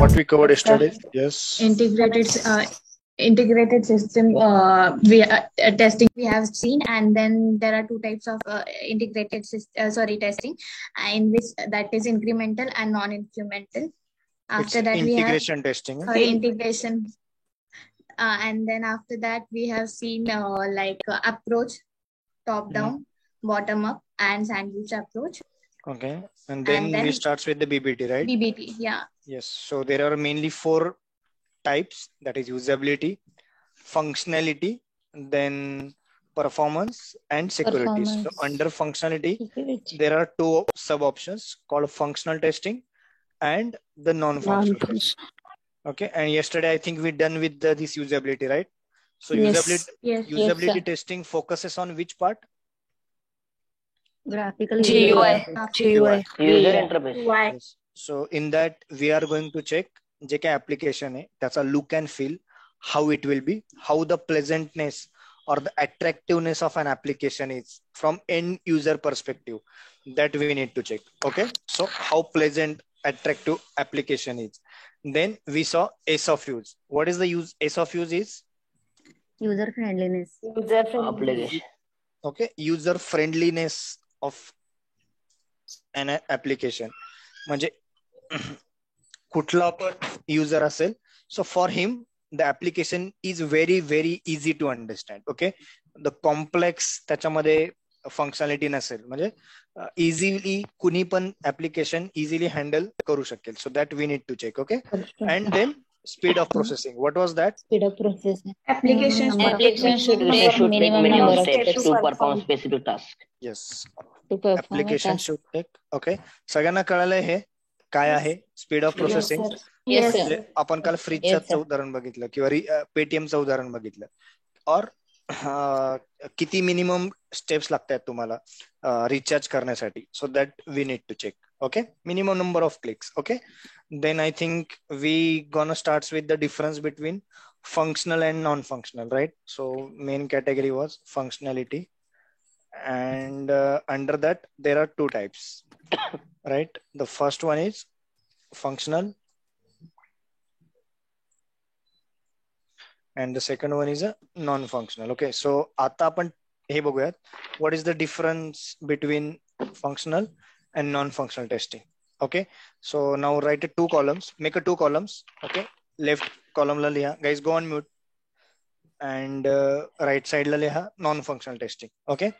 what we covered That's the yesterday. Yes. integrated system we testing we have seen, and then there are two types of testing, in which that is incremental and non-incremental. It's After that we have integration testing. integration, and then after that we have seen approach, top down, bottom up, and sandwich approach. Okay, and then we starts with the BBT, right? BBT, yeah. Yes. So there are mainly 4 types, that is usability, functionality, then performance and security. So under functionality, there are 2 sub options called functional testing and the non-functional testing. Okay, and yesterday I think we done with this usability, right? So usability testing focuses on which part? Graphical GUI. User interface. Yes. So in that we are going to check जे काय application आहे त्याचा look and feel, how it will be, how the pleasantness or the attractiveness of an application is from end user perspective, that we need to check. Okay, so how pleasant, attractive application is. Then we saw S of use. What is the S of use is? User friendliness. Application. Okay, user friendliness of an application. म्हणजे कुठला पण user असेल, so for him the application is very very easy to understand. Okay, the complex त्याच्यामध्ये functionality नसेल, म्हणजे easily कुणी पण application easily handle करू शकेल. So that we need to check. Okay, and then speed of processing. What was that? Speed of processing. Application should take minimum number of steps to perform specific task. Yes, application should take. Okay, सगळ्यांना कळालंय हे काय आहे speed of processing? आपण काल फ्रीजचं उदाहरण बघितलं किंवा पेटीएमचं उदाहरण बघितलं. और किती मिनिमम स्टेप्स लागतात तुम्हाला रिचार्ज करण्यासाठी, so that we need to check. Okay, minimum number of clicks. Okay, then I think we gonna starts with the difference between functional and non-functional, right? So main category was functionality, and under that there are 2 types, right? The first one is functional and the second one is a non-functional. Okay, so आता आपण हे बघूयात, what is the difference between functional and non-functional testing. Okay, so now write 2 columns, make 2 columns. Okay, left column ला लिहा, guys go on mute, and right side ला लिहा non-functional testing. Okay,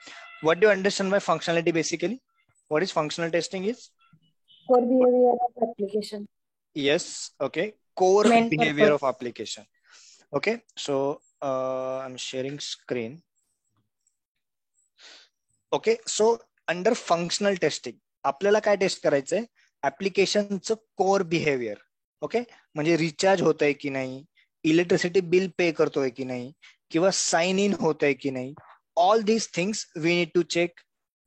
what do you understand by functionality? Basically, what is functional testing is? Core behavior of application. Yes, okay, core Main behavior purpose of application. Okay, so I'm sharing screen. Okay, so under functional testing आपल्याला काय test करायचंय? ऍप्लिकेशनचं core behaviour. Okay, म्हणजे recharge होतंय की नाही, electricity bill pay करतोय की नाही, किंवा साइन इन होतंय की नाही. All these things we need to check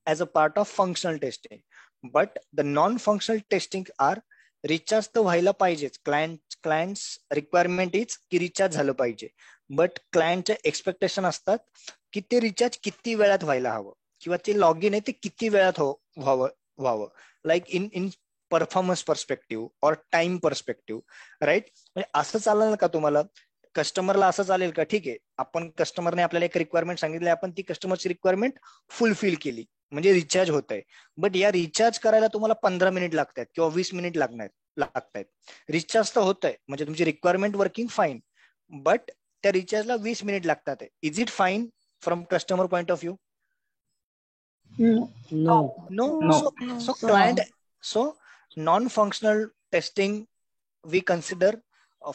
as a part of functional testing. But the non-functional testing are recharge तर व्हायला पाहिजेच, क्लायंट्स रिक्वायरमेंट इज की रिचार्ज झालं पाहिजे, बट क्लायंटचे एक्सपेक्टेशन असतात की ते रिचार्ज किती वेळात व्हायला हवं, किंवा ते लॉग इन आहे ते किती वेळात व्हावं, लाईक इन परफॉर्मन्स पर्स्पेक्टिव्ह और टाइम पर्स्पेक्टिव्ह, राईट? म्हणजे असं चालेल का तुम्हाला? कस्टमरला असं चालेल का? ठीक आहे, आपण कस्टमरने आपल्याला एक रिक्वायरमेंट सांगितली, आपण ती कस्टमरची रिक्वायरमेंट फुलफिल केली, म्हणजे रिचार्ज होत आहे. बट या रिचार्ज करायला तुम्हाला 15 मिनिट लागतात किंवा 20 मिनिट लागतात. रिचार्ज तर होत आहे, म्हणजे तुमची रिक्वायरमेंट वर्किंग फाईन, बट त्या रिचार्जला 20 मिनिट लागतात. Is it fine from customer point of view? No. So client, so non functional testing we consider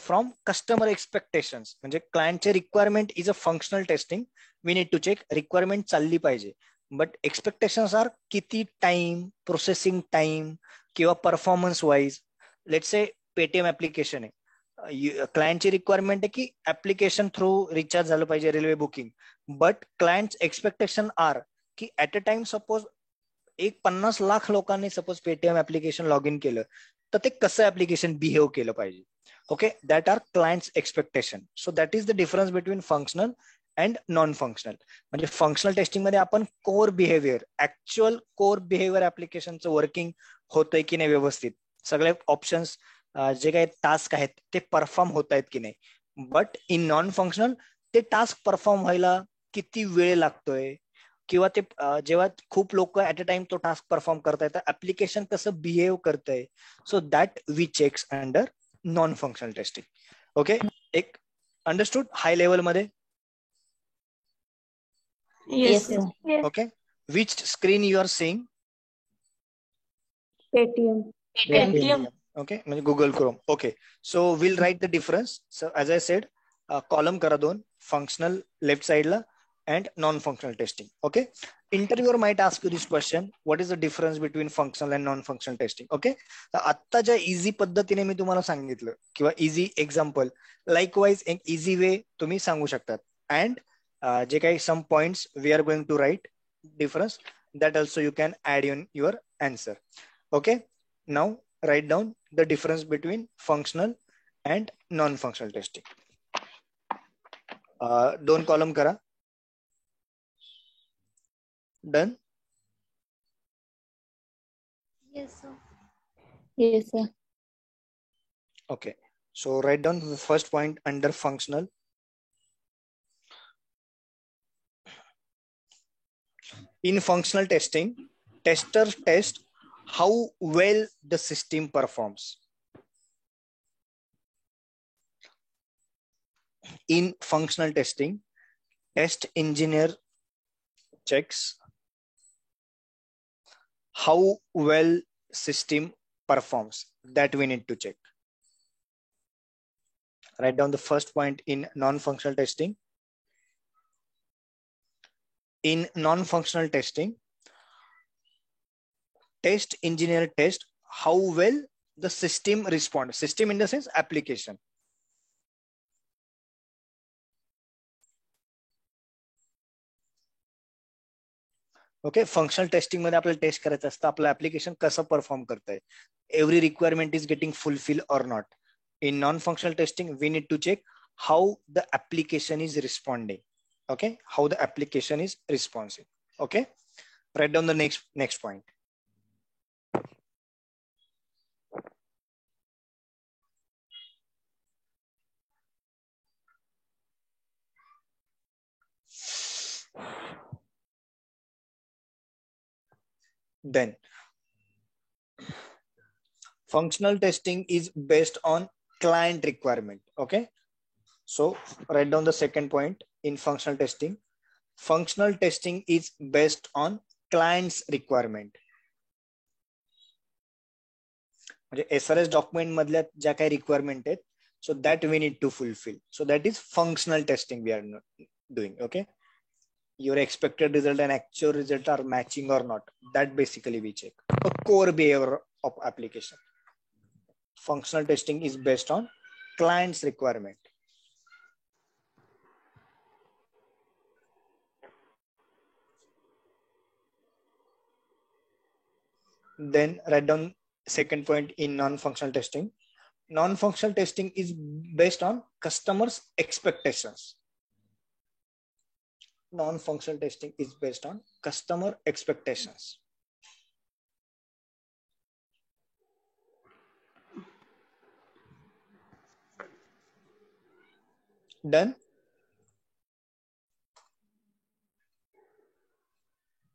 from customer expectations. म्हणजे क्लायंटचे requirement is a functional testing. We need to check requirement चालली पाहिजे, but expectations are किती time, processing time किंवा performance wise. Let's say Paytm application आहे, क्लायंटची requirement आहे की ऍप्लिकेशन थ्रू रिचार्ज झालं पाहिजे railway booking, but client expectation are की at a time suppose 50 lakh लोकांनी suppose Paytm application log in केलं, तर ते कसं ऍप्लिकेशन बिहेव केलं पाहिजे. Okay, that are clients expectation. So that is the difference between functional and non functional. म्हणजे फंक्शनल टेस्टिंग मध्ये आपण core behaviour, actual core behaviour ऍप्लिकेशनचं वर्किंग होतंय की नाही व्यवस्थित, सगळे ऑप्शन्स जे काही टास्क आहेत ते परफॉर्म होत आहेत की नाही. बट इन नॉन फंक्शनल ते टास्क परफॉर्म व्हायला किती वेळ लागतोय, किंवा ते जेव्हा खूप लोक ऍट अ टाइम तो टास्क परफॉर्म करतायत तर ऍप्लिकेशन कसं बिहेव करतंय. So that we checks under non functional testing. Okay, एक अंडरस्टूड हाय लेवल मध्ये. Yes, sir. Okay, which screen you are seeing? Paytm. Paytm. Okay, म्हणजे Google Chrome. Okay, so will write the difference. So as I said, column करा दोन, functional left साइडला and non-functional testing. Okay, interviewer might ask you this question: what is the difference between functional and non-functional testing? Okay, तर आता ज्या easy पद्धतीने मी तुम्हाला सांगितलं किंवा इझी एक्झाम्पल, लाईकवाईज एक इझी वे तुम्ही सांगू शकतात. अँड जे काही some points we are going to write difference, that also you can add in your answer. Okay, now write down the difference between functional and non-functional testing. दोन column करा. Done? Yes, sir. Yes, sir. Okay, so write down the first point under functional. In functional testing, testers test how well the system performs. In functional testing, test engineer checks how well system performs. That we need to check. Write down the first point in non-functional testing. In non-functional testing, test engineer test how well the system responds. System in the sense application. Okay, functional टेस्टिंग मध्ये आपल्याला test करायचं असतं आपलं application कसं perform करतंय, every requirement is getting fulfil or not. In non functional testing we need to check how the application is responding. Okay, how the application is responsive. Okay, write down the next point. Then functional testing is based on client requirement. Okay, so write down the second point in functional testing. Functional testing is based on client's requirement. म्हणजे SRS document मधल्या ज्या काही requirement आहेत, so that we need to fulfill. So that is functional testing we are doing. Okay, your expected result and actual result are matching or not. That basically we check a core behavior of application. Functional testing is based on client's requirement. Then write down second point in non-functional testing. Non-functional testing is based on customers' expectations. Non-functional testing is based on customer expectations. Done?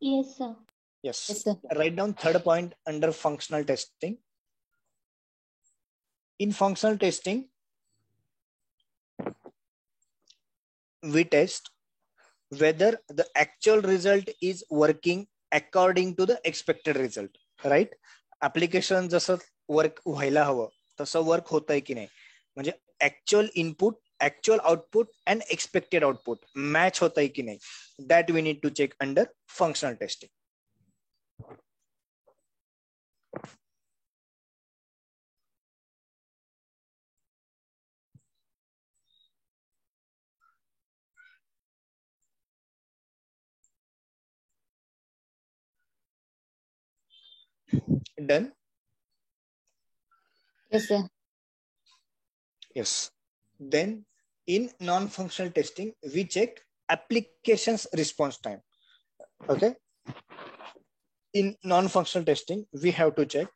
Yes, sir. Yes. Yes, sir. Write down third point under functional testing. In functional testing, we test whether the actual result is working according to the expected result. Right? Application जसं work व्हायला हवं तसं work होतंय की नाही, म्हणजे actual input, actual output and expected output match होतंय की नाही. That we need to check under functional testing. Done? Yes, sir. Yes. Then in non-functional testing, we check applications response time. Okay. In non-functional testing, we have to check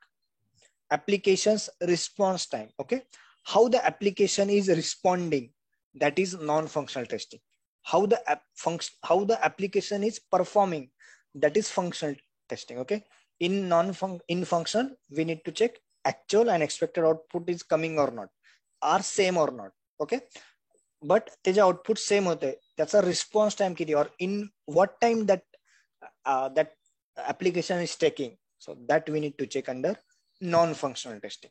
application's response time. Okay, how the application is responding, that is non-functional testing. How the application is performing, that is functional testing. Okay, in functional we need to check actual and expected output is coming or not, are same or not. Okay, but त्याचे output same होते, त्याचा response time किती, or in what time that application is taking, so that we need to check under non-functional testing.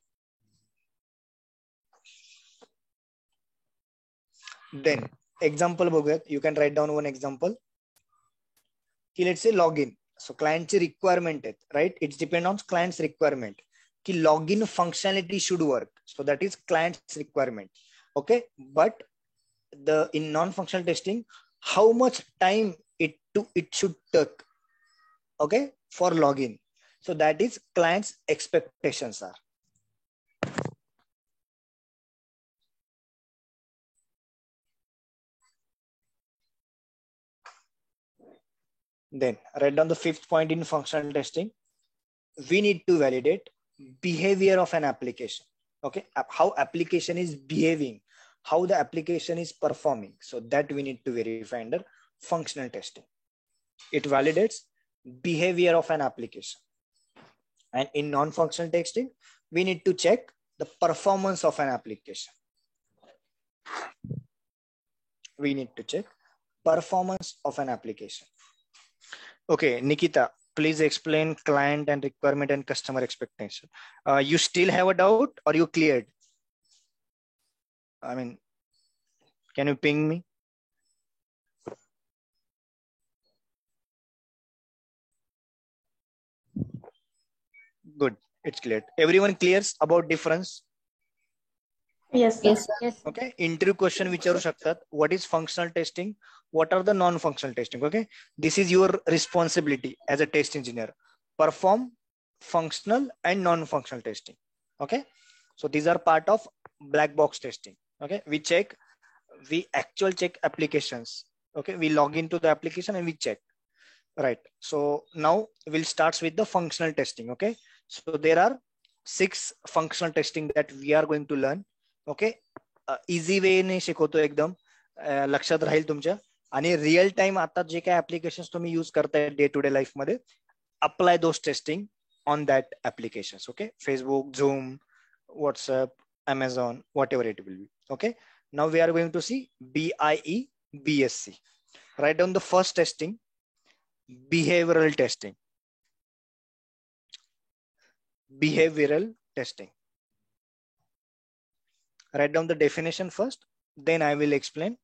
Then example बघूयात, you can write down one example की let's say login. So client ची requirement आहेत, right? It's depend on client's requirement की login functionality should work, so that is client's requirement. Okay, but in non-functional testing, how much time it should take, okay, for login, so that is client's expectations are. Then write down the fifth point in functional testing. We need to validate behavior of an application. Okay, how application is behaving, how the application is performing, so that we need to verify under functional testing. It validates behavior of an application. And in non-functional testing, we need to check the performance of an application. We need to check performance of an application. Okay, Nikita, please explain client and requirement and customer expectation. You still have a doubt or you cleared? I mean, can you ping me? Good, it's clear. Everyone clears about difference? Yes, sir. Yes, sir. Yes. Okay, interview question विचारू शकतात. What is functional testing? What are the non-functional testing? Okay, this is your responsibility as a test engineer. Perform functional and non-functional testing. Okay, so these are part of black box testing. Okay, we actual check applications. Okay, we log into the application and we check. Right, so now we'll start with the functional testing. Okay, so there are 6 functional testing that we are going to learn. Okay, easy way ने शिकवतो, एकदम लक्षात राहील तुमच्या. आणि real time आता जे काही applications तुम्ही use करताय डे टू डे लाईफ मध्ये, apply those testing on that applications. Okay, Facebook, Zoom, WhatsApp, Amazon, whatever it will be. Okay, now we are going to see BIE BSc. Write down the first testing, behavioural testing. Behavioral testing. Write down the definition first, then I will explain.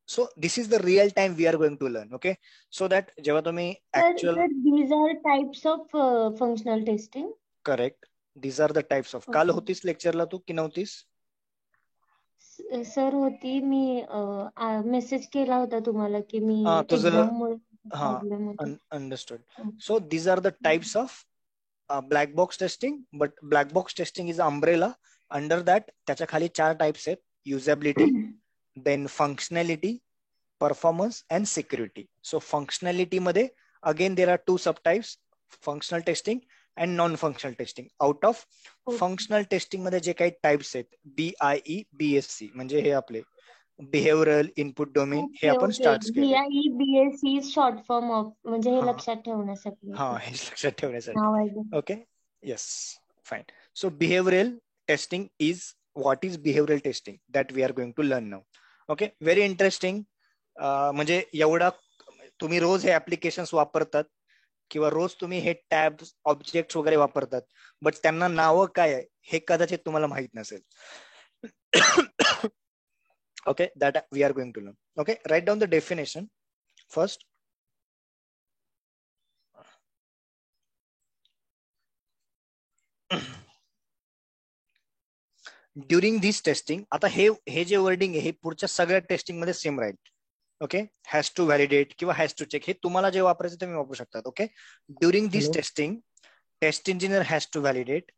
So this is the real time we are going to learn. Okay, so that जेव्हा तुम्ही actual, Sir, these are types of functional testing. correct, these are the types of. काल होतीस लेक्चरला तू की नव्हतीस? Sir होती, मी message केला होता तुम्हाला की मी एक्झाम मुळे प्रॉब्लेम होता. Understood. So these are the types of black box testing, but black box testing is an umbrella. Under that त्याच्या खाली 4 types आहेत: usability, then functionality, performance and security. So functionality मध्ये again there are 2 subtypes: functional testing and non-functional testing. Out of functional testing मध्ये जे काही types आहेत, BIE BSc, म्हणजे हे आपले behavioural input domain, हे आपण स्टार्ट केले. BIE BSc is short form of, म्हणजे हे लक्षात ठेवण्यासाठी. हा, हे लक्षात ठेवण्यासाठी. Okay, yes, fine. So behavioural testing is, what is behavioural testing, that we are going to learn now. Okay, very interesting. म्हणजे एवढा तुम्ही रोज हे ऍप्लिकेशन्स वापरतात किंवा रोज तुम्ही हे टॅब्स, ऑब्जेक्ट वगैरे वापरतात, बट त्यांना नावं काय आहे हे कदाचित तुम्हाला माहित नसेल. Okay, that we are going to learn. Okay, write down the definition first. During this testing, आता हे जे वर्डिंग आहे हे पुढच्या सगळ्या टेस्टिंग मध्ये सेम राहील. ओके, हॅज टू व्हॅलिडेट किंवा हॅज टू चेक, हे तुम्हाला जे वापरायचं तुम्ही वापरू शकतात. Okay, during this testing, test engineer has to validate.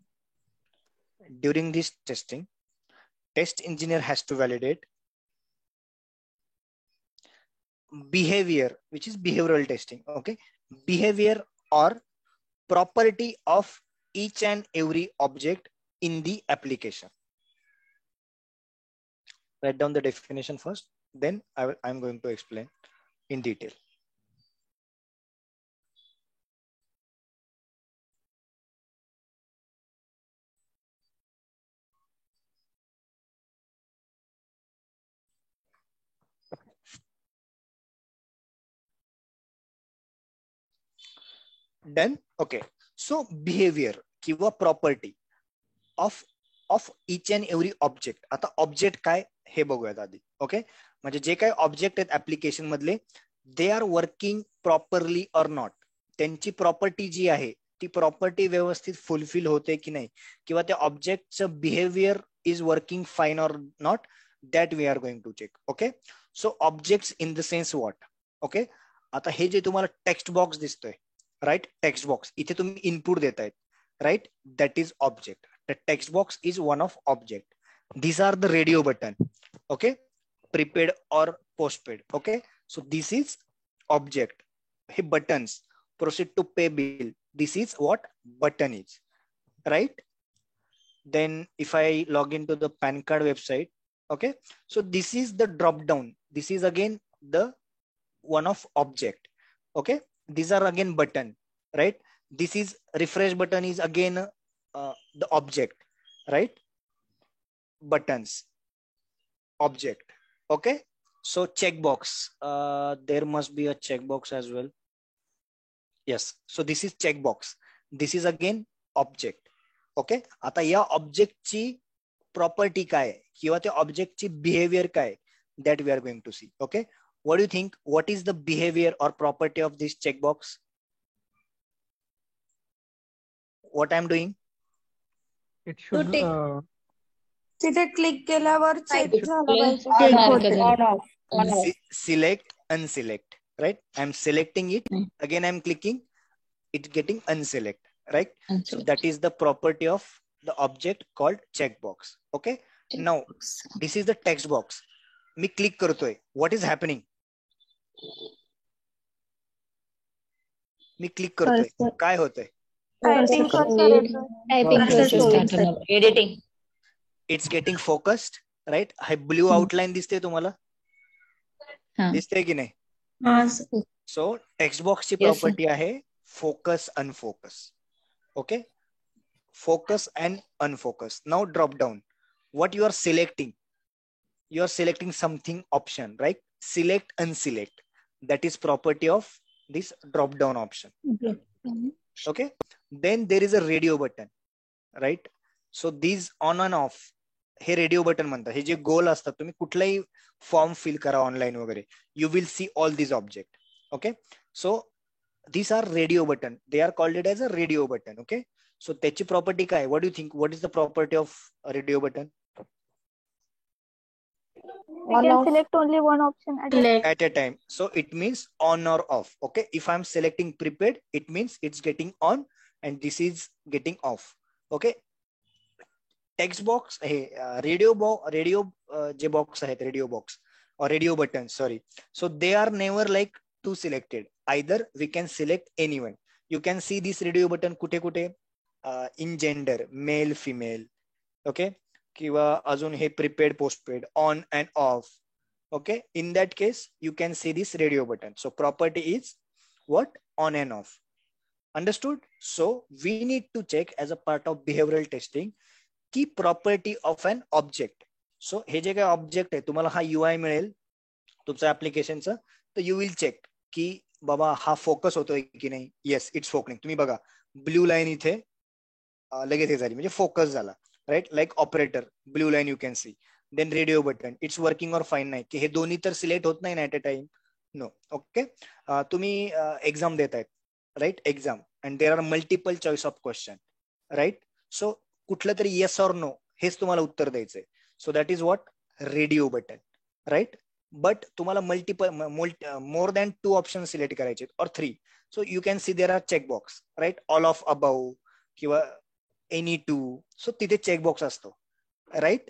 During this testing, test engineer has to validate behavior, which is behavioral testing. Okay, behavior or property of each and every object in the application. Write down the definition first, then I'm going to explain in detail. Done? Okay. So behavior किंवा property of each and every object. आता object काय हे बघूयात आधी. Okay, म्हणजे जे काही object आहेत application मधले, they are working properly or not. त्यांची प्रॉपर्टी जी आहे ती प्रॉपर्टी व्यवस्थित फुलफिल होते की नाही, किंवा त्या ऑब्जेक्टचं behaviour is working fine or not, that we are going to check. Okay, so objects in the sense what. Okay, आता हे जे तुम्हाला टेक्स्ट बॉक्स दिसतोय, राईट, टेक्स्ट बॉक्स, इथे तुम्ही इनपुट देतायत, right, that is object. The text box is one of object. These are the radio button. Okay, prepaid or postpaid. Okay, so this is object. Hey, buttons, proceed to pay bill, this is what button is, right? Then if I log into the PAN card website, okay, so this is the drop down, this is again the one of object. Okay, these are again button, right? This is refresh button is again the object, right? Buttons, object. Okay, so checkbox, there must be a checkbox as well. Yes, so this is checkbox, this is again object. Okay, आता या object ची property काय किंवा त्या object ची behaviour काय, that we are going to see. Okay, what do you think, what is the behavior or property of this checkbox? What I'm doing? It should तिथे click केल्यावर चेक झालं पाहिजे. Select, unselect, right? I'm selecting it, again I'm clicking, it's getting unselect, right? So that is the property of the object called checkbox. Okay, now this is the text box. Me click करतोय, what is happening? Me click करतोय, काय होतंय? Editing. It's getting focused, right? हा blue outline दिसते तुम्हाला, दिसते की नाही? सो टेक्स्ट बॉक्स ची प्रॉपर्टी आहे focus unfocus. Okay, focus and unfocus. Now drop down, what you are selecting, you are selecting something option, right? Select, unselect, that is property of this drop down option. Okay, then there is a radio button, right? So these on and off, हे radio button म्हणतात. हे जे गोल असतात, तुम्ही कुठलाही form fill करा online वगैरे, you will see all this object. Okay, so these are radio button, they are called it as a radio button. Okay, so त्याची प्रॉपर्टी काय, what do you think, what is the property of a radio button? We can select only one option at a time, so it means on or off. Okay, if I'm selecting prepaid, it means it's getting on and this is getting off. Okay, text box hey radio J box आहेत, radio box or radio button, sorry, so they are never like two selected, either we can select anyone. You can see this radio button कुठे कुठे, in gender, male female. Okay, किंवा अजून हे prepaid postpaid, on and off. Okay, in that case you can see this radio button. So property is what, on and off. Understood? So we need to check as a part of behavioral testing की property of an object. So हे जे काय object आहे, तुम्हाला हा UI मिळेल तुमच्या ऍप्लिकेशनचा, तर you will check की बाबा हा फोकस होतोय की नाही. Yes, it's focusing. तुम्ही बघा ब्ल्यू लाईन इथे लगेच हे झाली, म्हणजे फोकस झाला, right? Like operator, blue line you can see. Then radio button, it's working or fine नाही, की हे दोन्ही तर सिलेक्ट होत नाही ना at a time, no. Okay, तुम्ही एक्झाम देत आहेत, right? Exam, and there are multiple choice of question, right? So कुठलं तरी येस ऑर नो हेच तुम्हाला उत्तर द्यायचंय. So that is what, radio button, right? But तुम्हाला multiple more than 2 option select करायचे और 3. So you can see there are checkbox, right? All of above किंवा एनी 2. सो तिथे चेकबॉक्स असतो, right?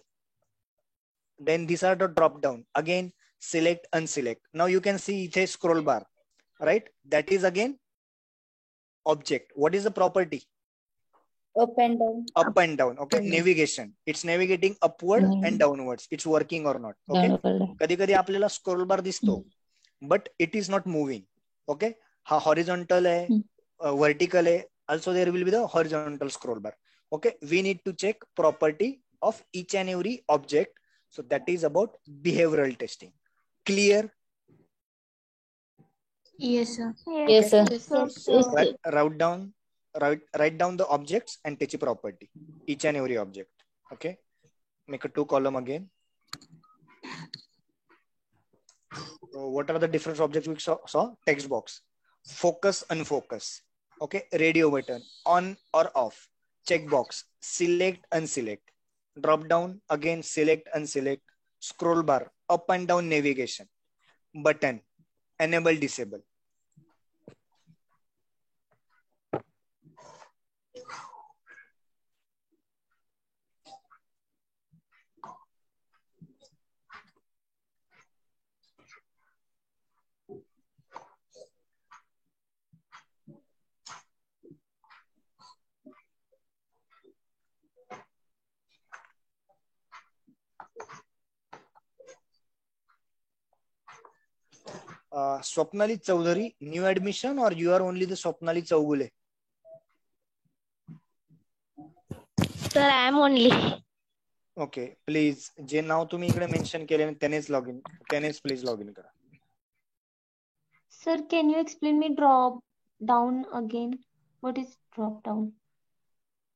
Then this are the drop down, again select, unselect. Now you can see इथे scroll bar, right? That is again object. What is the property? Up and down. Up and down. Okay. Navigation. It's navigating upward and downwards. It's working or not. Okay. कधी कधी आपल्याला scroll bar दिसतो, but it is not moving. Okay. हा horizontal आहे, vertical आहे. Also there will be the horizontal scroll bar. Okay. We need to check property of each and every object. So that is about behavioral testing. Clear? Yes, sir. Yes, sir. Write down the objects and त्याची property. Each and every object. Okay. Make a 2 column again. So what are the different objects we saw? Text box. Focus, unfocus. Okay. Radio button. On or off. Checkbox. Select, unselect. Drop down. Again, select, unselect. Scroll bar. Up and down navigation. Button. Enable, disable. Swapnali Chowdhury, new admission, or you are only the Swapnali Chaugule? Sir, I am only. Okay, please. जे नाव तुम्ही इकडे mention केले त्यानेच login, त्यानेच please login करा. Sir, can you explain me drop down again? What is drop down?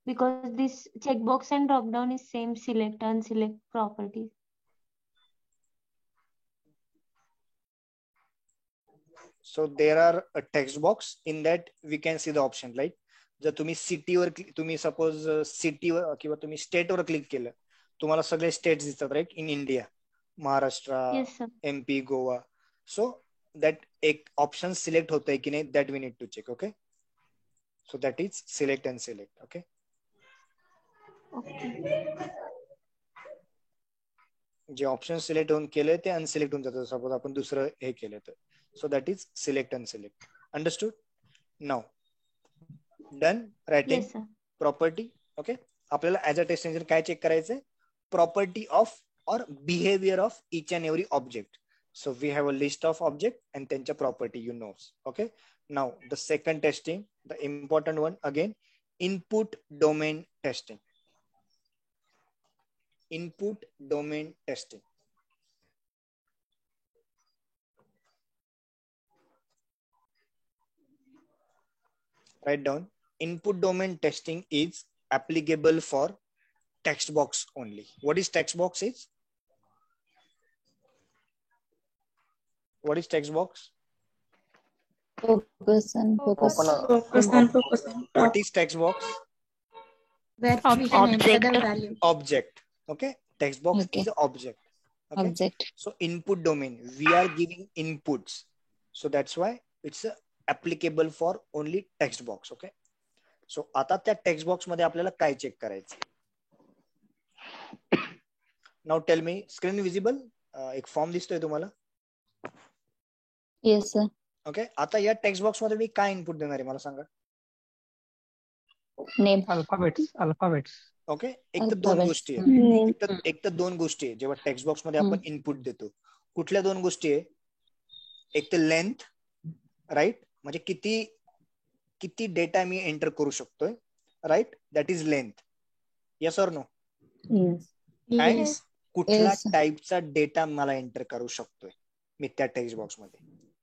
Because this checkbox and drop down is same select, unselect properties. So there are a text box. In that we can see the option, right? जर तुम्ही city वर तुम्ही suppose city वर किंवा तुम्ही state वर click केलं, तुम्हाला सगळे states दिसतात, right? In India, Maharashtra, MP, Goa. So that एक ऑप्शन सिलेक्ट होतंय की नाही, that we need to check. Okay. So that is select and select. Okay. जे ऑप्शन सिलेक्ट होऊन केले ते अनसिलेक्ट होऊन जातं. सपोज आपण दुसरं हे केलं तर. So that is select and select. Understood? Now, done writing. Yes, sir. Property. Okay. आपल्याला as a test engineer काय चेक करायचंय? Property of or behavior of each and every object. So we have a list of object and त्यांच्या property you know. Okay. Now the second testing, the important one again, input domain testing. Input domain testing. Write down. Input domain testing is applicable for text box only. What is text box is? What is text box? Focus and focus. What is text box? Where we can enter the value. Object. Okay. Text box is an object. Okay? Object. So input domain, we are giving inputs. So that's why it's applicable for only text box. Okay. So आता त्या text box मध्ये आपल्याला काय check करायचं? Now tell me, screen visible? एक form दिसतोय तुम्हाला? Yes, sir. Okay. आता या text box मध्ये मी काय इनपुट देणार आहे मला सांगा? Name. Alphabets. ओके. एक तर दोन गोष्टी आहेत. एक तर दोन गोष्टी आहे जेव्हा टेक्स्ट बॉक्स मध्ये आपण इनपुट देतो. कुठल्या दोन गोष्टी आहे? एक तर लेंथ, राईट? म्हणजे किती डेटा मी एंटर करू शकतोय, right? That is length. Yes or no? And कुठल्या टाईपचा डेटा मला एंटर करू शकतोय मी त्या टेक्स्ट बॉक्स मध्ये.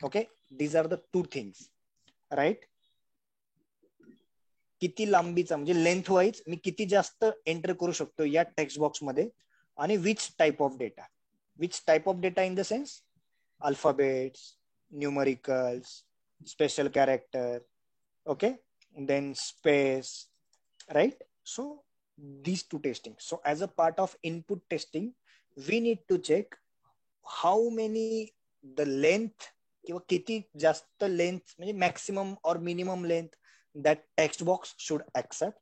Okay. These are the two things, right? किती लांबीचा म्हणजे लेंथ वाईज मी किती जास्त एंटर करू शकतो या टेक्स्ट बॉक्स मध्ये, आणि which type of data. Which type of data in the sense alphabets, numericals, special character, okay, then space, right? So these two testing. So as a part of input testing, we need to check how many the length किंवा किती जास्त length म्हणजे maximum or minimum length that text box should accept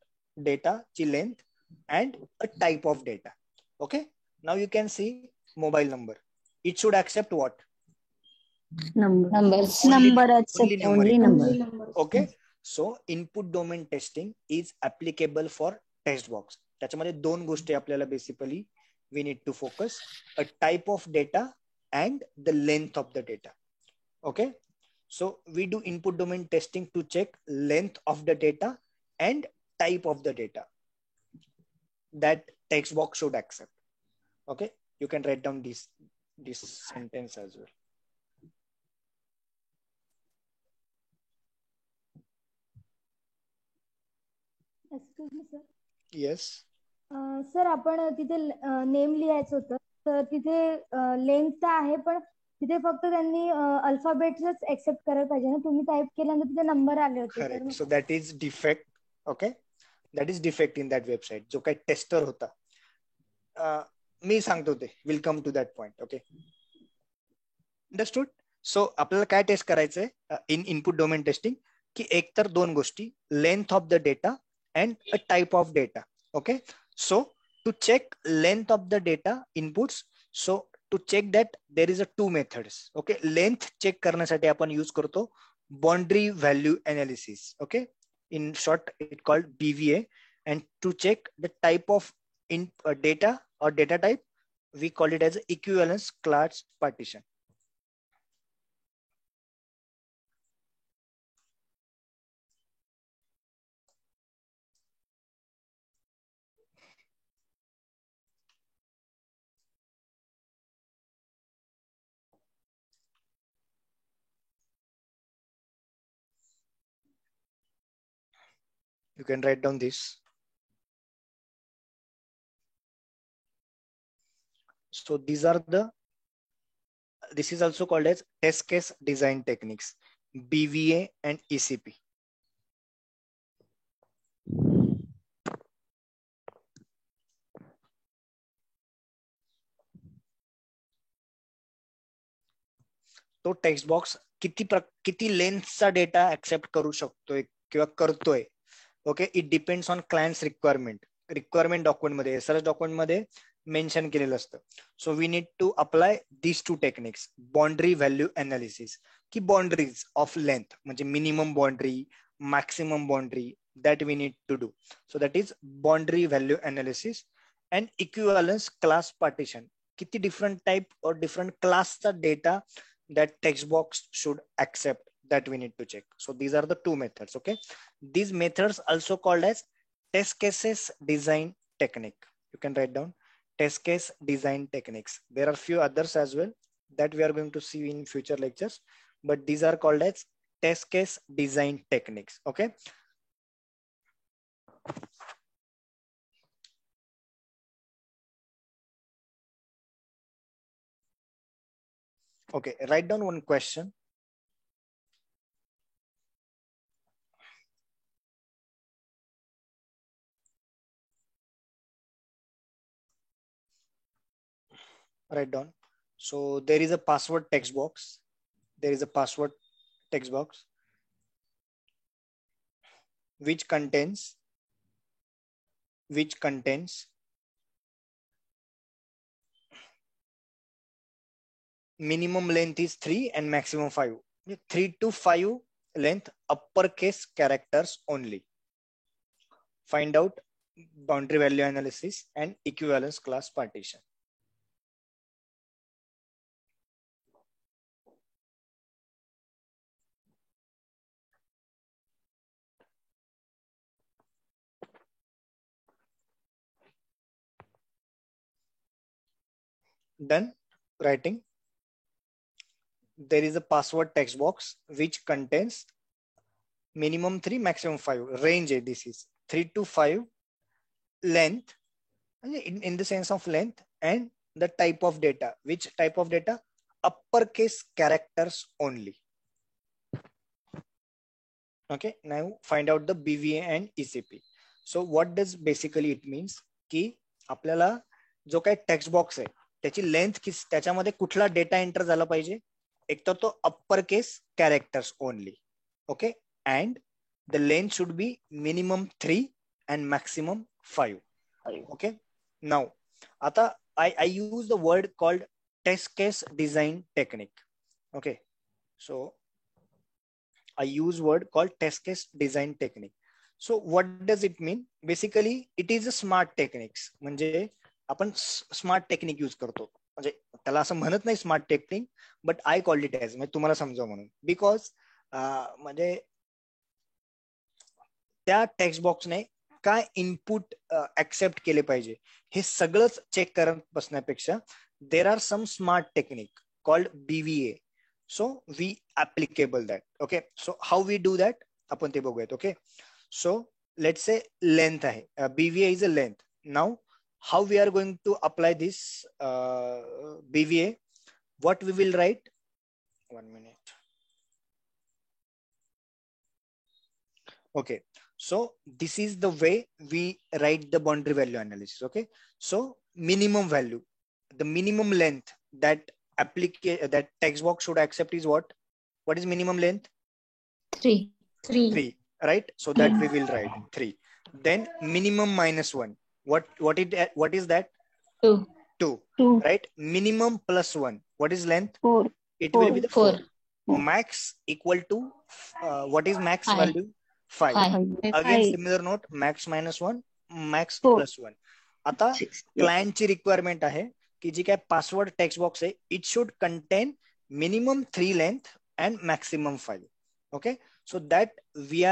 data ची length and a type of data. Okay. Now you can see mobile number. It should accept what? Numbers. Only number. Okay. So input domain testing is applicable for text box. त्याच्यामध्ये दोन गोष्टी आपल्याला basically we need to focus, a type of data and the length of the data. Okay, so we do input domain testing to check length of the data and type of the data that text box should accept. Okay, you can write down this sentence as well. Excuse me sir. Yes. Sir आपण तिथे name लिहायचं होतं, तर तिथे length आहे, पण तिथे फक्त त्यांनी अल्फाबेट्सच एक्सेप्ट करायला पाहिजे ना. तुम्ही टाईप केल्यानंतर तिथे नंबर आले होते. Correct. So that is defect. Okay, that is defect in that website. जो काही टेस्टर होता, मी सांगतो ते, will come to that point. Okay, understood. So आपल्याला काय टेस्ट करायचंय इन इनपुट डोमेन टेस्टिंग, की एक तर दोन गोष्टी, length of the data and a type of data. Okay, so to check length of the data inputs, so to check that there is a two methods. Okay, length check करण्यासाठी आपण use करतो boundary value analysis. Okay, in short it called BVA. And to check the type of data or data type, we call it as equivalence class partition. You can write down this. So this is also called as test case design techniques, BVA and ECP. तो text box किती लेंथचा data accept करू शकतोय किंवा करतोय. Okay, it depends on client's requirement document मध्ये, SRS document मध्ये mention केलेलं असतं. So we need to apply these two techniques. Boundary value analysis, की बाउंड्रीज ऑफ लेंथ, म्हणजे minimum boundary, maximum boundary, that we need to do. So that is boundary value analysis. And equivalence class partition, किती different type or different class चा data that text box should accept, that we need to check. So these are the two methods. Okay, these methods also called as test cases design technique. You can write down test case design techniques. There are few others as well that we are going to see in future lectures, but these are called as test case design techniques. Okay, okay, write down one question. Write down. So there is a password text box. There is a password text box which contains minimum length is 3 and maximum 5. 3 to 5 length uppercase characters only. Find out boundary value analysis and equivalence class partition. Done writing. There is a password text box which contains minimum 3, maximum 5. Range, this is 3 to 5 length, in the sense of length, and the type of data. Which type of data? Uppercase characters only. Okay, now find out the BVA and ECP. So what does basically it means? की आपल्याला जो काही text box आहे त्याची length, त्याच्यामध्ये कुठला data enter झाला पाहिजे? एक तर तो upper case characters only. Okay, and the length should be minimum 3 and maximum 5. Okay, now आता I use the word called test case design technique. Okay, so I use word called test case design technique. So what does it mean? Basically it is a smart techniques. म्हणजे आपण smart technique use करतो. म्हणजे त्याला असं म्हणत नाही smart technique, but I called it as, म्हणजे तुम्हाला समजावं म्हणून. बिकॉज म्हणजे त्या टेक्स्ट बॉक्सने काय इनपुट ऍक्सेप्ट केले पाहिजे हे सगळंच चेक करत बसण्यापेक्षा there are some smart technique called BVA. So we applicable that. Okay, so how we do that आपण ते बघूयात. Okay, so let's say length आहे, BVA is a length. Now how we are going to apply this BVA? What we will write? 1 minute. Okay, so this is the way we write the boundary value analysis. Okay, so minimum value, the minimum length that that text box should accept is what? What is minimum length? 3. Right? So that we will write 3. Then minimum minus 1. What is that? 2. Right? Minimum plus 1. What is length? 4. It will be the 4. 4. Max equal to what is max 5. value? 5. 5. Again similar note, max minus 1, max 4. plus 1. आता client ची requirement आहे की जी काय password text box आहे, it should contain minimum 3 length and maximum 5. Okay, so that we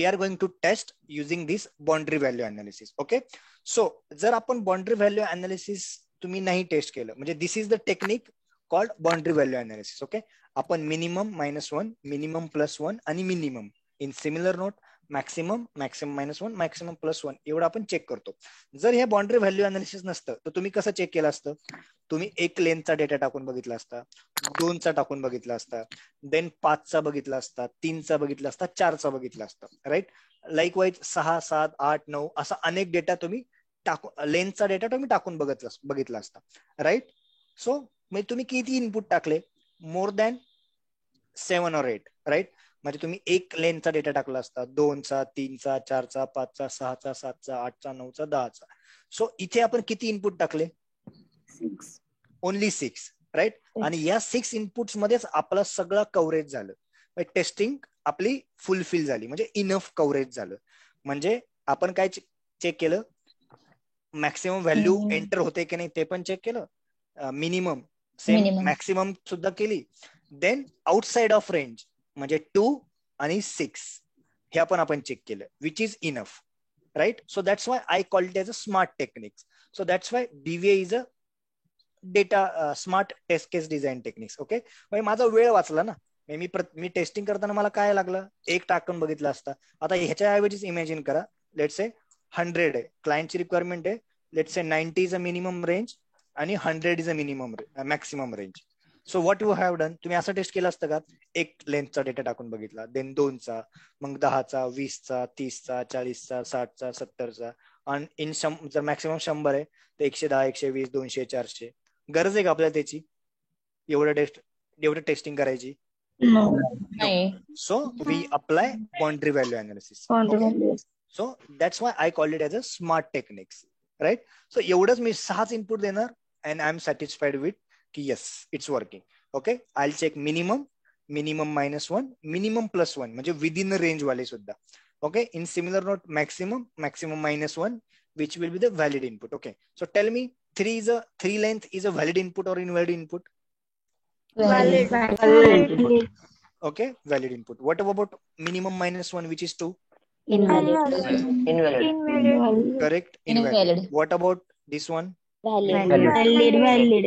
are going to test using this boundary value analysis. Okay, so जर आपण boundary value analysis तुम्ही नाही टेस्ट केलं, म्हणजे this is the technique called boundary value analysis. Okay, आपण minimum -1, minimum +1 आणि minimum in similar note maximum, maximum -1, maximum +1 एवढं आपण चेक करतो. जर हे बाउंड्री व्हॅल्यू अनालिसिस नसतं तर तुम्ही कसं चेक केलं असतं? तुम्ही 1 लेनचा डेटा टाकून बघितला असता, 2चा टाकून बघितला असता, देन 5चा बघितला असता, 3चा बघितला असता, 4चा बघितला असता. राईट? लाईक वाईज 6, 7, 8, 9 असा अनेक डेटा तुम्ही टाकून, लेन्थचा डेटा तुम्ही टाकून बघितला असता. राईट? सो म्हणजे तुम्ही किती इनपुट टाकले? More than 7 or 8. राईट? म्हणजे तुम्ही 1 लेनचा डेटा टाकला असता, 2चा, 3चा, 4चा, 5चा, 6चा, 7चा, 8चा, 9चा, 10चा. सो इथे आपण किती इनपुट टाकले? 6. ओनली 6. राईट? आणि या 6 इनपुट्स मध्येच आपला सगळं कव्हरेज झालं. टेस्टिंग आपली फुलफिल झाली, म्हणजे इनफ कव्हरेज झालं. म्हणजे आपण काय चेक केलं? मॅक्सिमम व्हॅल्यू एंटर होते की नाही ते पण चेक केलं, मिनिमम सेम मॅक्सिमम सुद्धा केली. देन आउटसाइड ऑफ रेंज म्हणजे 2 आणि 6 हे आपण चेक केलं, which is enough. Right? So that's why I call it as a smart techniques. So that's why BVA is a data smart test case design techniques. Okay, म्हणजे माझा वेळ वाचला ना. मी testing करताना मला काय लागलं? 1 टाकून बघितला असता. आता ह्याच्याऐवजीच इमॅजिन करा, लेट्स से 100 आहे, क्लायंटची रिक्वायरमेंट आहे. Let's say 90 is a minimum range आणि 100 is a maximum range. So what you have done? तुम्ही असं टेस्ट केलं असतं का? 1 लेंथचा डेटा टाकून बघितला, देन 2चा, मग 10चा, 20चा, 30चा, 40चा, 60चा, 70चा, आणि जर मॅक्सिमम 100 आहे तर 110, 120, 200, 400. गरज आहे का आपल्याला त्याची एवढं टेस्टिंग करायची? So we apply boundary value analysis. So that's why I call it as a smart techniques. Right? So एवढंच मी 6च इनपुट देणार and I am satisfied with की yes it's working. Okay, I will check minimum, minimum -1, minimum +1 म्हणजे within range वाले सुद्धा. Okay, in similar note maximum, maximum -1 which will be the valid input. Okay, so tell me, 3 length is a valid input or invalid input? Valid. Okay, valid input. What about minimum -1, which is 2? Invalid. Correct, invalid. What about this one? Valid.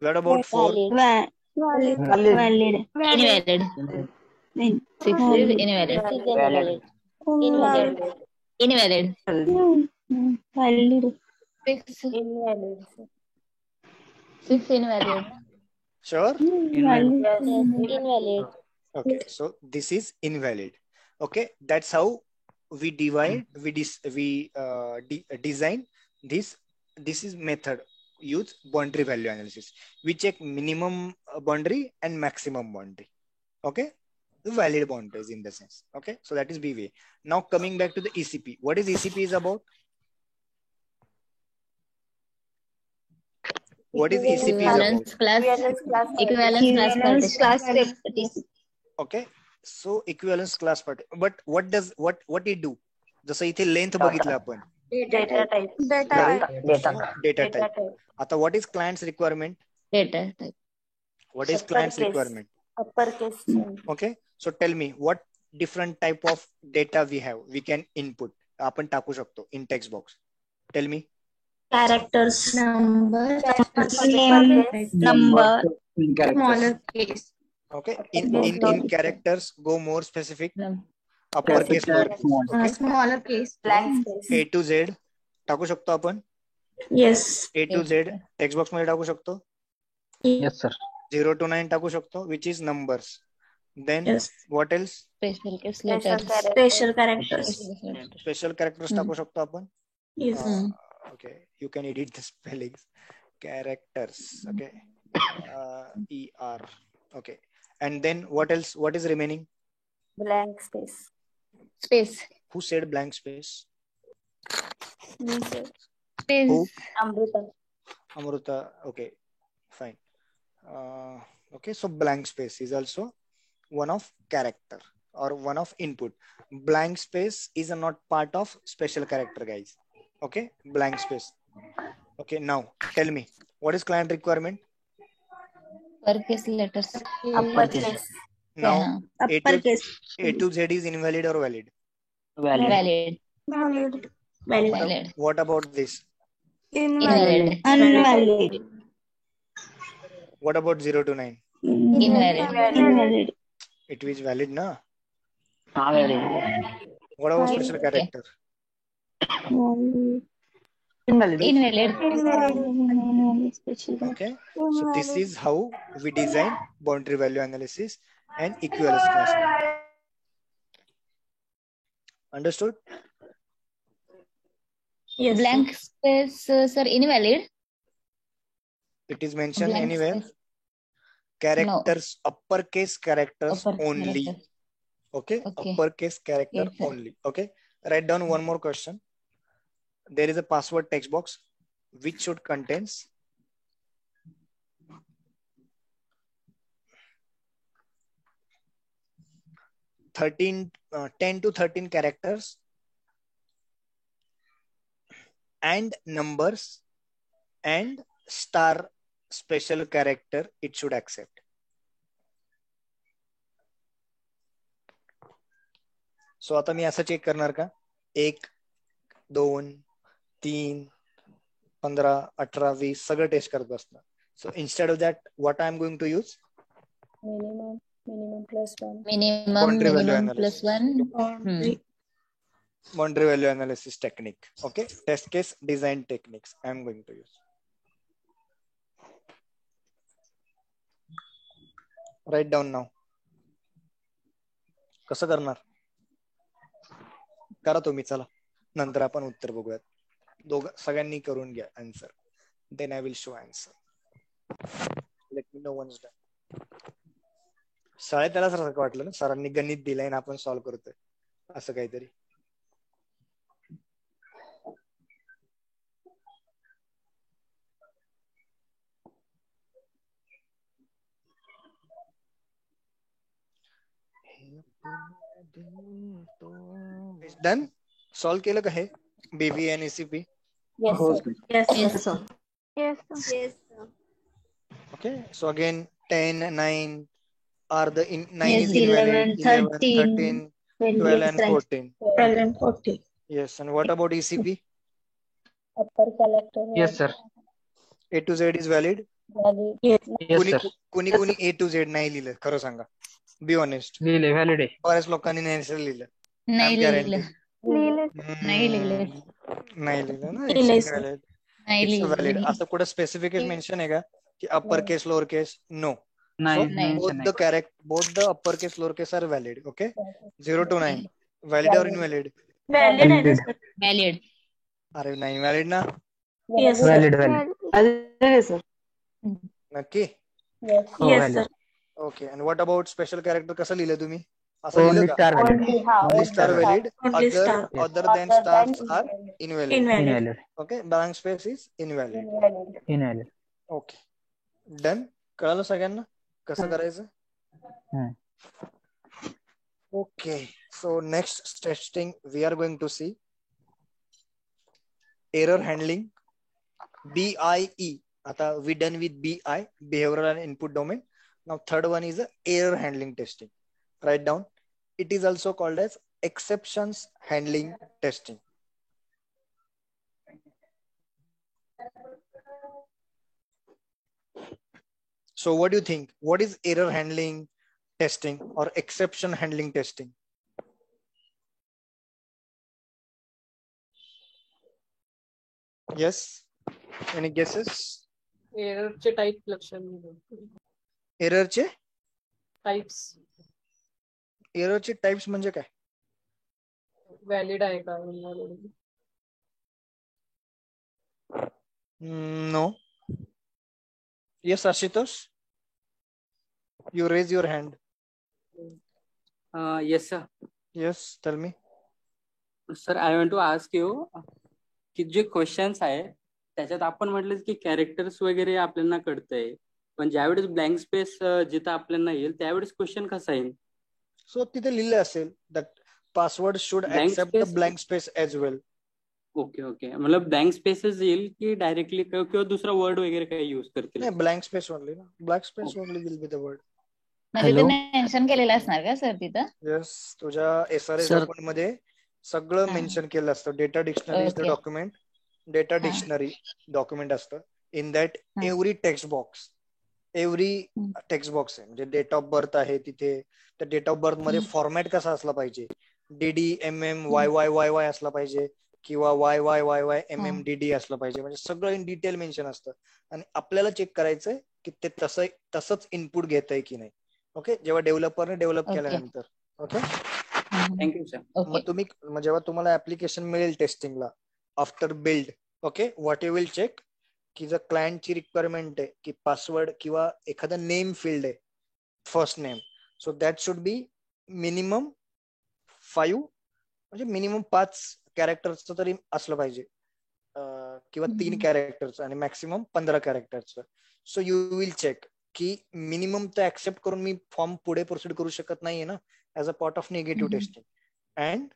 What about 4? Valid. Invalid. 6 is invalid. Valid. Invalid. Valid. 6 invalid. Sure? Invalid. Okay, so this is invalid. Okay, that's how we divide, design this. This is method use boundary value analysis. We check minimum boundary and maximum boundary. Okay, the valid boundaries in the sense. Okay, so that is BVA. Now coming back to the ECP. What is ECP is about? What is ECP is about? Equivalence class. Equivalence class. Okay. So equivalence class party. But what it do? जसं इथे length बघितलं आपण, Data type. Data type. आता what is clients requirement? Data type. What is client's requirement? Uppercase. Okay. So tell me what different type of data we have. We can input. आपण टाकू शकतो in text box. Tell me. Characters. Number. Name. Number. Smaller case. Okay. In characters, go more specific. Uppercase, lowercase. Okay. Smaller case. Blank space. A to Z टाकू शकतो आपण. Yes. A to Z text box मध्ये टाकू शकतो. Yes, sir. 0 to 9 टाकू शकतो, which is numbers. Then Yes. what else? Special case Letters. Special characters. Special characters टाकू शकतो आपण. Yes. Okay, you can edit the spellings. Characters. Okay. ER. Okay. And then what else? What is remaining? Blank space. Space. Who said blank space? Me, sir. Space. Who? Amrita. Amruta. Okay. Fine. Okay. So blank space is also one of character or one of input. Blank space is not part of special character, guys. Okay. Blank space. Okay. Now tell me, what is client requirement? Uppercase letters. Uppercase. Now Uppercase. A to Z is invalid or valid? Valid. Valid. Valid. What about this? Invalid. Invalid. What about 0 to 9? Invalid. Invalid. It is valid, na? Valid. What about special character? Invalid. Invalid. Invalid. Special. Okay. So this is how we design boundary value analysis and equivalence class. Understood? Yes. Blank space, sir, invalid. It is mentioned Blank anywhere. space. Characters, uppercase characters Upper only. character. Okay? Okay. Uppercase character Yes, sir. only. Okay. Write down one more question. There is a password text box which should contains 10 to 13 characters and numbers and star special character it should accept. So आता मी असं check करणार का 1 2 3 15 18 20 सगळं test करत बसणार. So instead of that, what I am going to use? Minimum plus one. Boundary value Minimum analysis. plus one. Boundary value analysis technique. Okay. Test case design techniques I am going to use. Write down now. कसं करणार? करा तुम्ही, चला नंतर आपण उत्तर बघूयात. सगळ्यांनी करून घ्या answer. Then I will show answer. Let me know once done. शाळेत त्याला सारखं वाटलं ना, सरांनी गणित दिलंय ना आपण सॉल्व्ह करतोय असं काहीतरी. डन? सॉल्व्ह केलं का हे बीबी आणि ACP? Yes, sir. Yes. Yes. Yes. Okay, so again 10 9 are the 9 Yes, is invalid, 11 13, 13 12 and 14. 12 and 14. Yes, and what about ECP? Upper character. Yes, sir. A to Z is valid. Valid. Yes, sir. कुणी A to Z नाही लिहिलं, खरं सांगा. Be honest. लिहिले valid आहे. बऱ्याच लोकांनी नाही लिहिलं. नाही I'm लिहिलं. guaranteed. नाही लिहिलं. नाही लिहिलं ना. लिहिलंय, It's sir. valid. नाही It's valid. लिहिलं. असं कुठं स्पेसिफिक मेन्शन आहे का की upper case lower case? No. नाही नाही. both the upper case lower case are valid. Okay, 0 to 9 valid or invalid? Valid आहे sir. Valid. अरे नाही valid ना? Yes, sir. Valid valid. नक्की? Yes. हो, Yes, valid. sir. Okay. and what about special character? कसं लिहिलं तुम्ही? असं लिहिलं Only का? star valid. Only star valid. Only star. Other than stars are invalid. Invalid. Invalid. Okay, blank space is invalid. Invalid. Okay, done. कळालं सगळ्यांना कसं करायचं? Okay, so next testing we are going to see error handling, BIE. Ata we done with BI, behavioral and input domain. Now third one is error handling testing. Write down. It is also called as exceptions handling testing. So what do you think? What is error handling testing or exception handling testing? Yes. Any guesses? एररचे type लक्षात घे. एररचे types एररचे types म्हणजे काय? Valid आहे का invalid? No. Yes, Ashutosh. You raise your hand. Yes, sir. Yes, tell me. Sir, I want to ask you की जे questions आहे त्याच्यात आपण म्हटलं की कॅरेक्टर्स वगैरे आपल्याला कळतंय, पण ज्यावेळेस ब्लँक स्पेस जिथं आपल्याला येईल त्यावेळेस क्वेश्चन कसा येईल? सो तिथे लिहिलं असेल that password should Blank accept the space? blank space as well. Okay मतलब ब्लँक स्पेसेस येईल की डायरेक्टली किंवा दुसरा वर्ड वगैरे काही युज करतील? नाही, blank space only ना. Blank space only will be the word. म्हणजे ते मेन्शन केलेलं असणार का सर तिथं? Yes, तुझ्या SRS Sir. डॉक्युमेंट मध्ये सगळं हा. मेन्शन केलं असतं. Data dictionary is the Okay. Document. Data हा. डिक्शनरी डॉक्युमेंट असतं. इन दॅट हा. Every text box text box आहे म्हणजे डेट ऑफ बर्थ आहे तिथे. त्या डेट ऑफ बर्थ मध्ये फॉर्मॅट कसा असला पाहिजे? DDMM YYYY असला पाहिजे किंवा YYYYMM DD असलं पाहिजे. म्हणजे सगळं इन डिटेल मेन्शन असतं आणि आपल्याला चेक करायचंय की ते तसंच इनपुट घेत आहे की नाही. ओके, जेव्हा डेव्हलपरने डेव्हलप Okay. केल्यानंतर. Okay, thank you sir. मग तुम्ही जेव्हा तुम्हाला ऍप्लिकेशन मिळेल टेस्टिंगला after build, okay, what you will check की जर क्लायंटची रिक्वायरमेंट आहे की पासवर्ड किंवा एखादा नेम फील्ड आहे, first name, so that should be minimum 5 म्हणजे मिनिमम 5 कॅरेक्टरचं तरी असलं पाहिजे किंवा 3 कॅरेक्टरचं आणि मॅक्सिमम 15 कॅरेक्टरचं. सो यू विल चेक की मिनिमम तर ऍक्सेप्ट करून मी फॉर्म पुढे प्रोसीड करू शकत नाहीये ना as a part of negative testing. And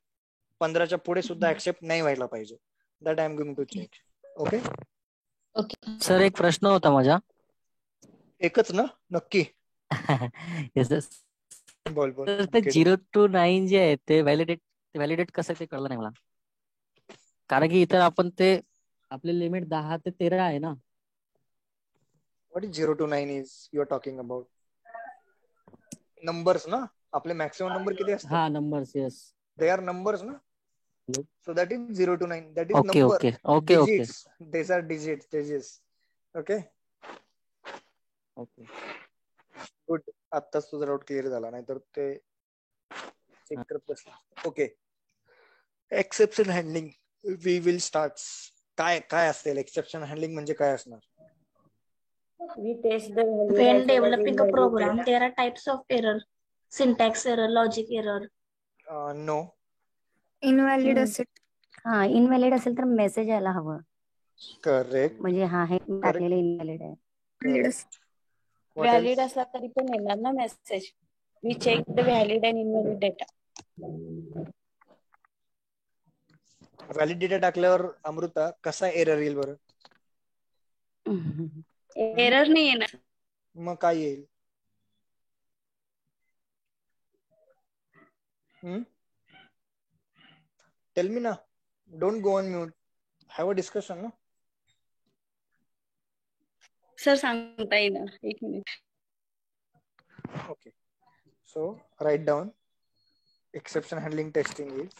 15च्या पुढे सुद्धा ऍक्सेप्ट नाही व्हायला पाहिजे. That I am going to check. Okay, sir एक प्रश्न होता माझा. एकच ना? नक्की Yes, sir. बोल बोल. तर ते 0 to 9 जे आहे ते व्हॅलिडेट कसं ते कळलं नाही मला. कारण की इतर आपण ते आपले लिमिट 10 ते 13 आहे ना. What is 0 to 9 is you are talking about? Numbers ना. आपले मॅक्सिमम नंबर किती असतात? हा, numbers. Yes, they are numbers ना. So that is 0 to 9. That is Okay, number. okay. Digits. These are digits. Okay. Good. आत्ताच तुझा doubt clear झाला, नाहीतर ते चेक करत बसला. Okay, exception handling we will start. काय असेल एक्सेप्शन हँडलिंग म्हणजे काय असणार? We test the value When as well as developing a invalid program, data. there are types of error: syntax error, logic error. No. Invalid असेल. हा, invalid असेल तर message यायला हवं. करेक्ट. म्हणजे हा हे टाकलेलं इनव्हॅलिड आहे. Valid असला तरी पण येणार ना message. We check the valid and invalid data. Valid data टाकल्यावर अमृता कसा एरर येईल बरं? Error नाही येणार. मग काय येईल? टेल मी ना. Don't go on mute. Have a discussion ना. सर सांगता येणार. 1 minute. Okay, so write down exception handling testing is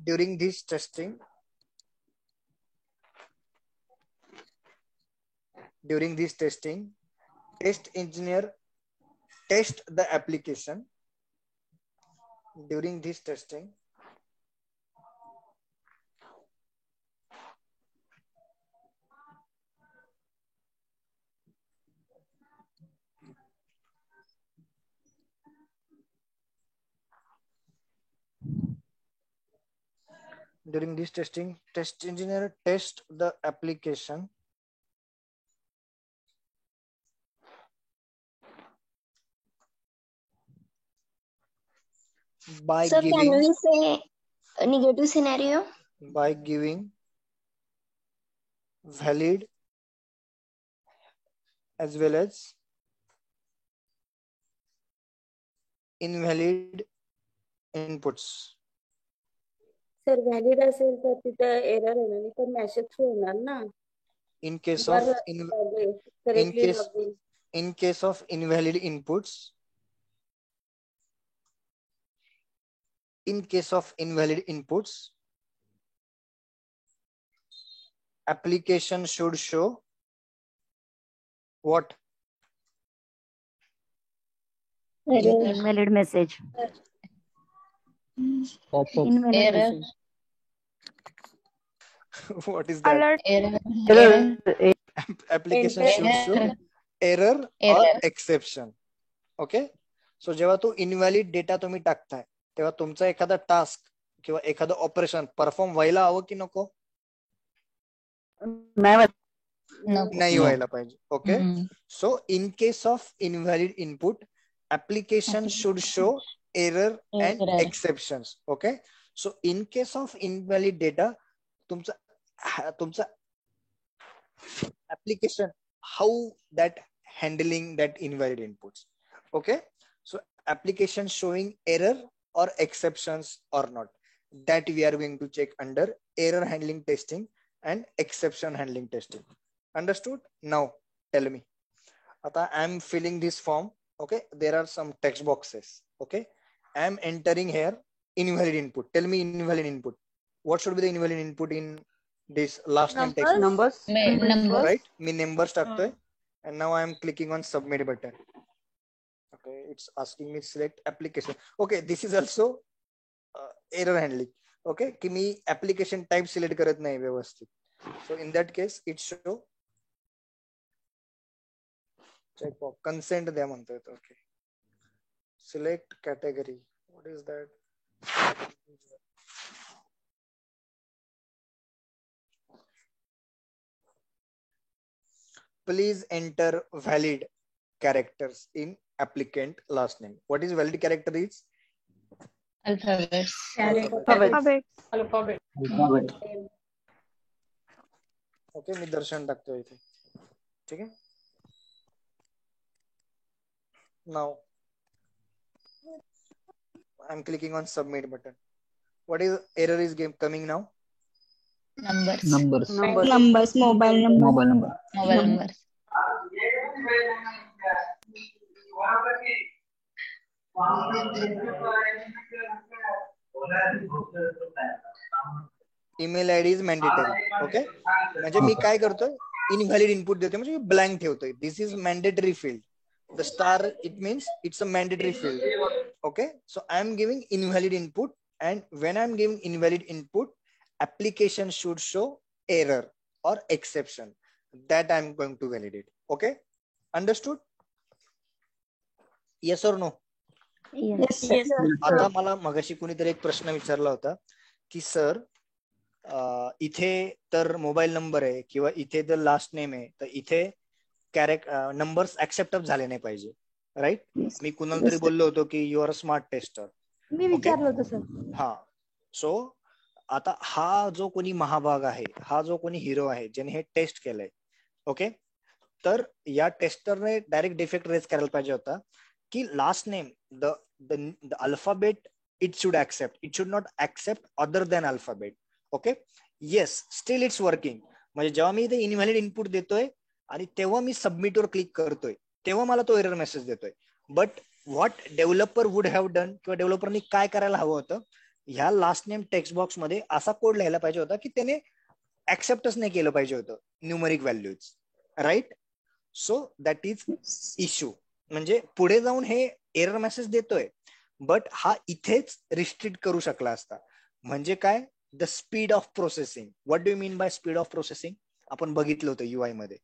during this testing test engineer test the application. During this testing test engineer test the application By Sir, can giving, we say a negative scenario? by giving valid as well as invalid inputs. Sir valid असेल तर तिथं error येणार नाही तर message होणार ना. In case जर of correctly login in case of invalid inputs, in case of invalid inputs, application should show what? Invalid message. Pop-up. Invalid Error. message. What is that? Error. Application Enter. should show error or Error. exception. Okay, so जेव्हा तो invalid data तुम्ही टाकताय तेव्हा तुमचा एखादा task किंवा एखादं operation perform व्हायला हवं की नको? नाही व्हायला पाहिजे. Okay, so in case of invalid input application should show error and Error. exceptions. Okay, so in case of invalid data, तुमचा application, how that handling that invalid inputs. Okay, so application showing error or exceptions or not, that we are going to check under error handling testing and exception handling testing. Understood? Now tell me, I am filling this form. Okay, there are some text boxes. Okay, I am entering here invalid input. Tell me invalid input. What should be the invalid input in this last name text? Numbers. Numbers. Right, me numbers टाकतोय and now I am clicking on submit button. Okay, it's asking me select application. Okay, this is also error handling. Okay, की मी application type select करत नाही व्यवस्थित. So in that case it show check box consent द्या म्हणतोय. Okay, select category. What is that? Please enter valid characters in applicant last name. What is valid character is? Alphabets. Alphabet. Okay, मी दर्शन टाकतोय इथे. ठीक आहे. Now I'm clicking on submit button. What is error is coming now? Numbers. Numbers, mobile number. Mobile numbers. Email ID is mandatory. Okay, म्हणजे मी काय करतोय, invalid input देतोय म्हणजे मी blank ठेवतोय. This is mandatory field. The star, it means it's a mandatory field. Okay, so I am giving invalid input, and when I am giving invalid input, application should show error or exception that I am going to validate. Okay, understood? Yes or no? Yes. आता मला मगाशी कुणीतरी एक प्रश्न विचारला होता की sir इथे तर मोबाईल नंबर आहे किंवा इथे जर लास्ट नेम आहे तर इथे नंबर्स ऍक्सेप्ट झाले नाही पाहिजे. राईट, मी कुणाला तरी बोललो होतो की you are a smart tester. मी विचारलं होतं सर. हा, सो आता हा जो कोणी महाभाग आहे, हा जो कोणी हिरो आहे ज्याने हे टेस्ट केलंय, ओके, तर या टेस्टरने डायरेक्ट डिफेक्ट रेज करायला पाहिजे होता की last name the alphabet it should accept, it should not accept other than alphabet. Okay, yes, steel it's working. म्हणजे जेव्हा मी इथे इनव्हॅलिड इनपुट देतोय आणि तेव्हा मी सबमिटवर क्लिक करतोय तेव्हा मला तो एरर मेसेज देतोय. But what developer would have done, किंवा डेव्हलपरनी काय करायला हवं होतं, ह्या लास्ट नेम टेक्स्ट बॉक्स मध्ये असा कोड लिहायला पाहिजे होता की त्याने ऍक्सेप्टच नाही केलं पाहिजे होतं numeric values. Right, so that is issue. म्हणजे पुढे जाऊन हे एरर मेसेज देतोय बट हा इथेच रिस्ट्रिक्ट करू शकला असता. म्हणजे काय, the speed of processing. What do you mean by speed of processing? आपण बघितलं होतं UI मध्ये.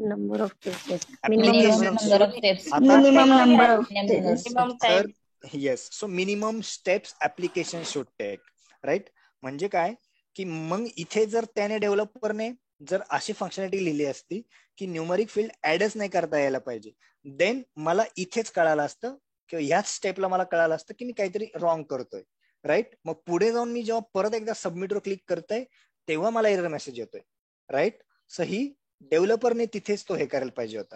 Number of steps. Minimum number of steps. Minimum number of steps. minimum time. Yes, so minimum steps application should take. Right, म्हणजे काय की मग इथे जर त्याने डेव्हलपरने जर अशी फंक्शनॅलिटी लिहिली असती की न्यूमरिक फील्ड ऍडच नाही करता यायला पाहिजे, देन मला इथेच कळालं असतं किंवा ह्याच स्टेपला मला कळालं असतं की मी काहीतरी रॉंग करतोय, राईट. मग पुढे जाऊन मी जेव्हा परत एकदा सबमिटवर क्लिक करतोय तेव्हा मला एरर मेसेज येतोय, राईट. सो ही डेव्हलपरने तिथेच तो हे करायला पाहिजे होता.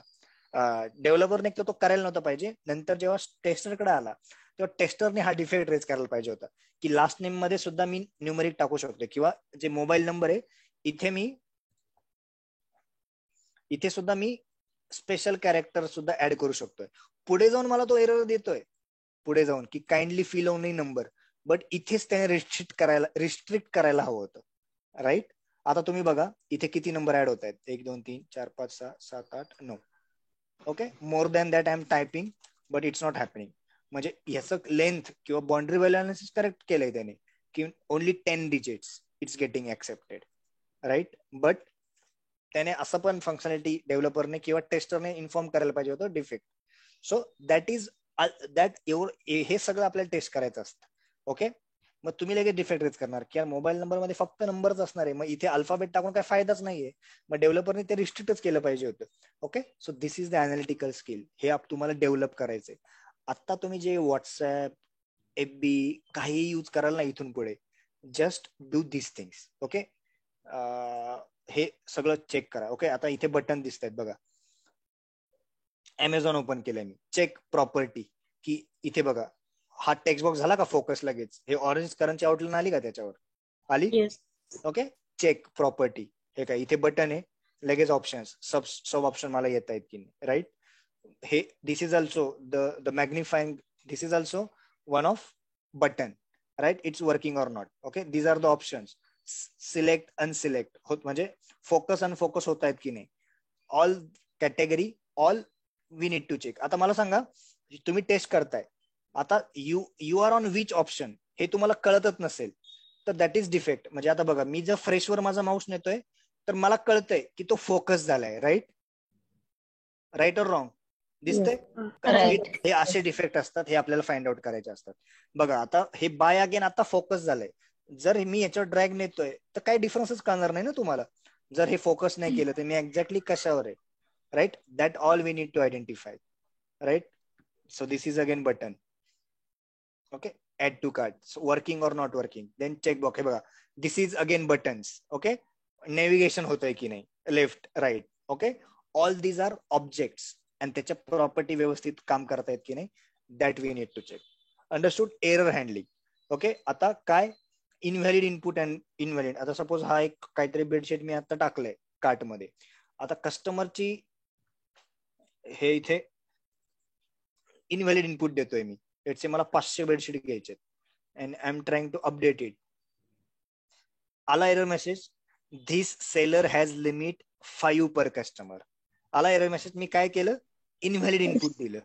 डेव्हलपरने तो करायला नव्हता पाहिजे. नंतर जेव्हा टेस्टरकडे आला तेव्हा टेस्टरने हा डिफेक्ट रेज करायला पाहिजे होता की लास्ट नेम मध्ये सुद्धा मी न्यूमरिक टाकू शकतो, किंवा जे मोबाईल नंबर आहे इथे सुद्धा मी स्पेशल कॅरेक्टर सुद्धा ऍड करू शकतोय. पुढे जाऊन मला तो एरर देतोय पुढे जाऊन की kindly fill only number, but इथेच त्याने रिस्ट्रिक्ट करायला हवं होतं, राईट. आता तुम्ही बघा इथे किती नंबर ऍड होत आहेत, 1 2 3 4 5 6 7 8 9. Okay, more than that I am typing but it's not happening. म्हणजे ह्याचं लेंथ किंवा बाउंड्री व्हॅल्यू अनालिसिस करेक्ट केलंय त्याने की only 10 digits it's getting accepted, right. But त्याने असं पण फंक्शनॅलिटी डेव्हलपरने किंवा टेस्टरने इन्फॉर्म करायला पाहिजे होतं डिफेक्ट. सो दॅट हे सगळं आपल्याला टेस्ट करायचं असतं. ओके, मग तुम्ही लगेच डिफेक्ट रेज करणार की मोबाईल नंबर मध्ये फक्त नंबरच असणार आहे, मग इथे अल्फाबेट टाकून काय फायदाच नाहीये. मग डेव्हलपरने ते रिस्ट्रिक्टच केलं पाहिजे होतं. Okay, so this is the analytical skill. हे तुम्हाला डेव्हलप करायचंय. आता तुम्ही जे व्हॉट्सअप, FB काही यूज कराल ना इथून पुढे, just do this things. Okay, हे सगळं चेक करा. ओके, आता इथे बटन दिसत आहेत बघा. अमेझॉन ओपन केलंय मी, चेक प्रॉपर्टी, की इथे बघा हा टेक्स्ट बॉक्स झाला का फोकस लगेच, हे ऑरेंज करंटची आउटलाईन आली का त्याच्यावर आली. Okay, check property. हे काय इथे बटन आहे, लगेच ऑप्शन्स सब ऑप्शन मला येत आहेत की नाही, राईट. हे this is also the magnifying, this is also one of button, right. It's working or not. Okay, these are the options. Select unselect होत म्हणजे फोकस अनफोकस होत आहेत की नाही. All category, all we need to check. आता मला सांगा, तुम्ही टेस्ट करताय, आता you are on which option हे तुम्हाला कळतच नसेल तर दॅट इज डिफेक्ट. म्हणजे आता बघा मी जर फ्रेशवर माझा माऊस नेतोय तर मला कळतंय की तो फोकस झालाय, राईट. राईट और रॉंग दिसतंय. हे असे डिफेक्ट असतात, हे आपल्याला फाइंड आउट करायचे असतात. बघा आता हे बाय अगेन आता फोकस झालंय, जर मी याच्यावर ड्रॅग नेतोय तर काही डिफरन्सच कळणार नाही ना तुम्हाला. जर हे फोकस नाही केलं तर मी एक्झॅक्टली कशावर आहे, right. That all we need to identify, right. So this is again button. Okay, add to cart, working or not working. Then check box. हे बघा this is again buttons. Okay, navigation होतंय की नाही, left right. Okay, all these are objects आणि त्याच्या property व्यवस्थित काम करतायत की नाही, that we need to check. Understood. Error handling. Okay, आता काय इनव्हॅलिड इनपुट अँड इनव्हॅलिड. आता सपोज हा एक काहीतरी बेडशीट मी आता टाकलंय कार्ट मध्ये. आता कस्टमरची हे इथे इनव्हॅलिड इनपुट देतोय मी. लेट्स से मला 500 बेडशीट घ्यायचे and I am trying to update it. आला error message, this seller has limit 5 per customer. आला एरर मेसेज. मी काय केलं, इनव्हॅलिड इनपुट दिलं,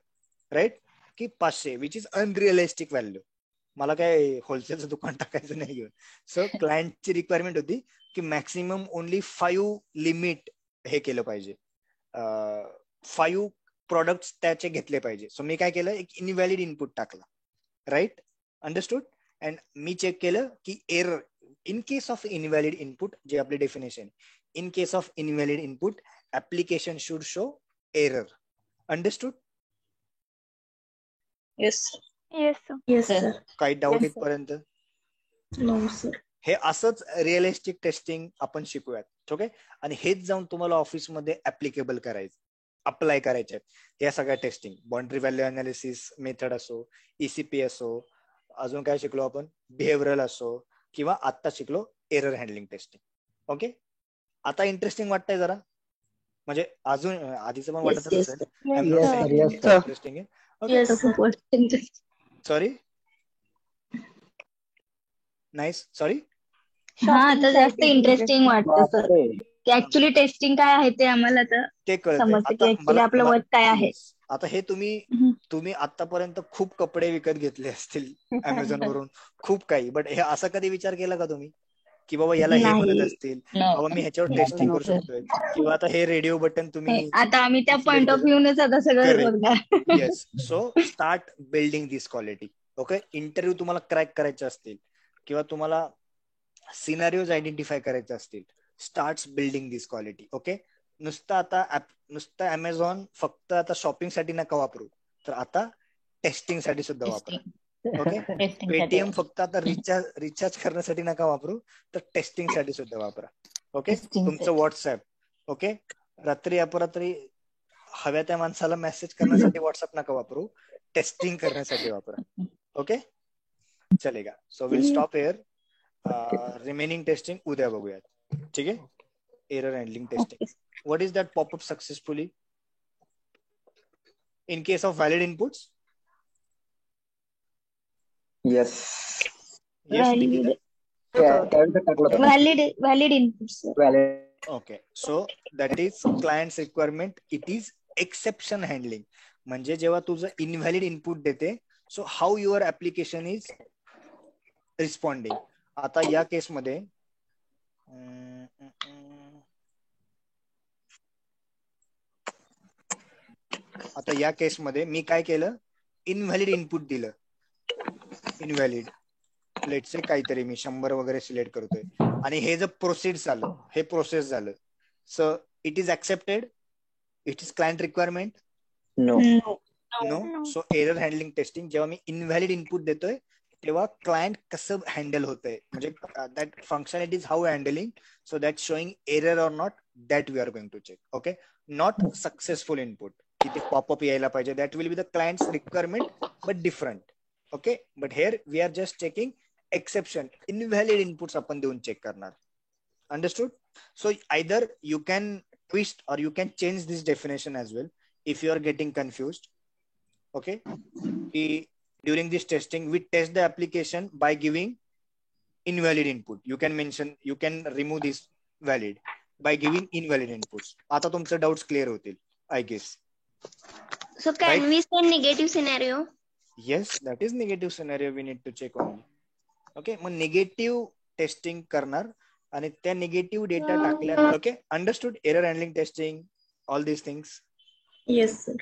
राईट, की 500 विच इज अनरिअलिस्टिक व्हॅल्यू. मला काय होलसेलचं दुकान टाकायचं नाही. सो क्लायंटची रिक्वायरमेंट होती की मॅक्सिमम ओनली 5 लिमिट हे केलं पाहिजे, 5 प्रोडक्ट्स त्याचे घेतले पाहिजे. सो मी काय केलं, एक इनव्हॅलिड इनपुट टाकला, राईट. अंडरस्टूड. अँड मी चेक केलं की error in case of invalid input, जे आपली definition, in case of invalid input application should show error. Understood. Yes sir. काही डाऊट इथपर्यंत? No sir. हे असंच रिअलिस्टिक टेस्टिंग आपण शिकूयात. ओके, आणि हेच जाऊन तुम्हाला ऑफिसमध्ये ऍप्लिकेबल करायचं, अप्लाय करायचे आहेत या सगळ्या testing. Boundary value analysis method असो, ECP असो, अजून काय शिकलो आपण, बिहेव्हिअरल असो, किंवा आता शिकलो एरर हँडलिंग टेस्टिंग. ओके, आता इंटरेस्टिंग वाटतंय जरा, म्हणजे अजून आधीचं पण वाटतच असेल. इंटरेस्टिंग आहे. Sorry, nice, sorry. हा, आता जास्त इंटरेस्टिंग वाटतं सर, की ऍक्च्युली टेस्टिंग काय आहे ते आम्हाला ते समजतं की ऍक्च्युली आपलं वर्क काय आहे. आता हे तुम्ही आतापर्यंत खूप कपडे विकत घेतले असतील अमेझॉन वरून, खूप काही, बट हे असा कधी विचार केला का तुम्ही की बाबा याला हे म्हणत असतील, बाबा मी ह्याच्यावर टेस्टिंग करू शकतोय, किंवा आता हे रेडिओ बटन तुम्ही, आता आम्ही त्या पॉइंट ऑफ व्ह्यूनेच आता सगळं बघणार. Yes. So start building this quality. Okay, interview तुम्हाला क्रॅक करायचे असतील किंवा तुम्हाला सिनारिओज आयडेंटिफाय करायचे असतील, start building this quality. Okay, नुसतं अमेझॉन फक्त आता शॉपिंग साठी नका वापरू, तर आता टेस्टिंग साठी सुद्धा वापरा. ओके, टेस्टिंग पेटीएम फक्त आता रिचार्ज करण्यासाठी नका वापरू, तर टेस्टिंग साठी सुद्धा वापरा. ओके, तुमचं व्हॉट्सअप, ओके, रात्री अपरात्री हव्या त्या माणसाला मेसेज करण्यासाठी व्हॉट्सअप नका वापरू, टेस्टिंग करण्यासाठी वापरा. ओके, चलेगा. So will stop here. Remaining testing उद्या बघूयात. ठीक आहे. Error handling testing. What is that popup successfully in case of valid inputs? Yes. Yes, Nikita? valid inputs, sir. Valid. Okay, so that is client's requirement. It is exception handling. म्हणजे जेव्हा तुझं invalid input देते, so how your application is responding. आता या case मध्ये मी काय केलं, invalid input दिलं. इनव्हॅलिड लेट्स से काहीतरी मी 100 वगैरे सिलेक्ट करतोय आणि हे जर प्रोसीड झालं, हे प्रोसेस झालं, so it is accepted, it is client requirement. No. So error handling testing, जेव्हा मी इनव्हॅलिड इनपुट देतोय तेव्हा क्लायंट कसं हँडल होतंय, म्हणजे that functionality is how handling, so that showing error or not, that we are going to check. Okay, not successful input, किती popup यायला पाहिजे, that will be the client's requirement but different. Okay, but here we are just checking exception, invalid inputs आपण देऊन check करणार. Understood? So either you can twist or you can change this definition as well if you are getting confused. Okay, during this testing we test the application by giving invalid input. You can mention, you can remove this valid by giving invalid inputs. आता तुमचे doubts clear होतील, I guess. So can we say negative scenario? Yes, that is negative scenario we need to check only. Okay, mug negative testing करणार आणि त्या negative data टाकल्या. Okay, understood? Error handling testing, all these things. Yes, sir.